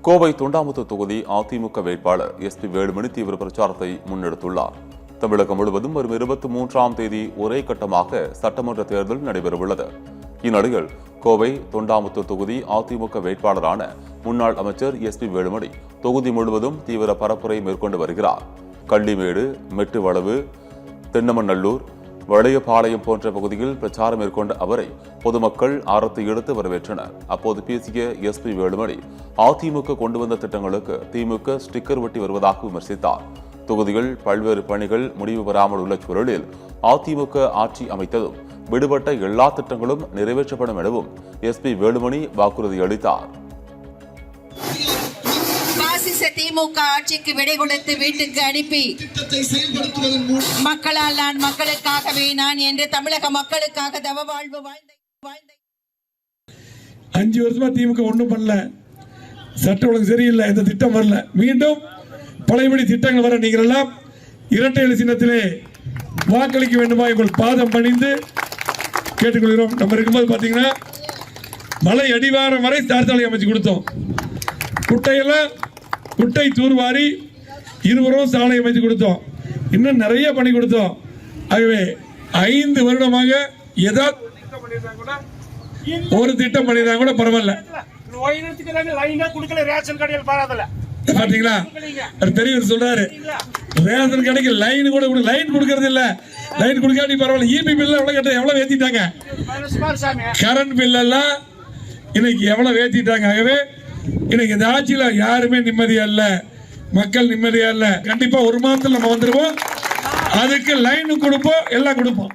கோவை தொண்டாமுத்தூர் தொகுதி அதிமுக வேட்பாளர் எஸ்பி வேலுமணி தீவிர பிரச்சாரத்தை முன்னெடுத்துள்ளார். தமிழகம் முழுவதும் வரும் 23ஆம் தேதி ஒரே கட்டமாக சட்டமன்ற தேர்தல் நடைபெறவுள்ளது. இந்நிலையில் கோவை தொண்டாமுத்தூர் தொகுதி அதிமுக வேட்பாளரான முன்னாள் அமைச்சர் எஸ்பி வேலுமணி தொகுதி முழுவதும் தீவிர பரப்புரை மேற்கொண்டு வருகிறார். கள்ளிமேடு, மெட்டுவளவு, தென்னமநல்லூர், வளையபாளையம் போன்ற பகுதியில் பிரச்சாரம் மேற்கொண்ட அவரை பொதுமக்கள் ஆரத்தி எடுத்து வரவேற்றனர். அப்போது பேசிய எஸ்பி வேலுமணி அதிமுக கொண்டு வந்த திட்டங்களுக்கு திமுக ஸ்டிக்கர் ஒட்டி வருவதாக விமர்சித்தார். தொகுதியில் பல்வேறு பணிகள் முடிவு பெறாமல் உள்ள சூழலில் அதிமுக ஆட்சி அமைத்ததும் விடுபட்ட எல்லா திட்டங்களும் நிறைவேற்றப்படும் எனவும் எஸ்பி வேலுமணி வாக்குறுதி அளித்தார். திமுக ஆட்சிக்கு விடை கொடுத்து வீட்டுக்கு அனுப்பி மக்களால் நான் மக்களுக்காகவே நான் என்று தமிழக மக்களுக்காக தவ வாழ்வு வாழ்ந்த 5 வருஷமா திமுக ஒண்ணும் பண்ணல. சட்ட ஒழுங்கு சரியில்லை, இந்த திட்டம் வரல. மீண்டும் பழையபடி திட்டங்கள் வர நீங்கள் எல்லாம் இரட்டை இலை சின்னத்திலே வாக்களிக்க வேண்டுமா உங்கள் பாதம் பணிந்து கேட்டுக்கொள்கிறோம். நம்ம இருக்கும்போது பாத்தீங்கன்னா மலை அடிவாரம் வரை தார்சாலை அமைச்சு கொடுத்தோம். குட்டை தூர்வாரி இருவரும் சாலை அமைத்து கொடுத்தோம். இன்னும் நிறைய பண்ணி கொடுத்தோம். ஆகவே 5 வருடமாக ஏதாவது ஒரு திட்டம் பண்ணிருந்தா கூட பரவாயில்ல. பாத்தீங்களா, பெரியவர் சொல்றாரு ரேஷன் கடைக்கு லைன் கூட லைன் கொடுக்கறது இல்ல. லைன் கொடுக்காட்டி பரவாயில்ல. இபி பில் எவ்வளவு ஏத்திட்டாங்க, கரண்ட் பில் எல்லாம் இன்னைக்கு எவ்வளவு ஏத்திட்டாங்க. ஆகவே இன்னைக்கு இந்த ஆட்சியில யாருமே நிம்மதியா இல்ல, மக்கள் நிம்மதியா இல்ல. கண்டிப்பா ஒரு மாதத்துல நம்ம வந்துருவோம். அதுக்கு லைன் கொடுப்போம், எல்லாம் கொடுப்போம்.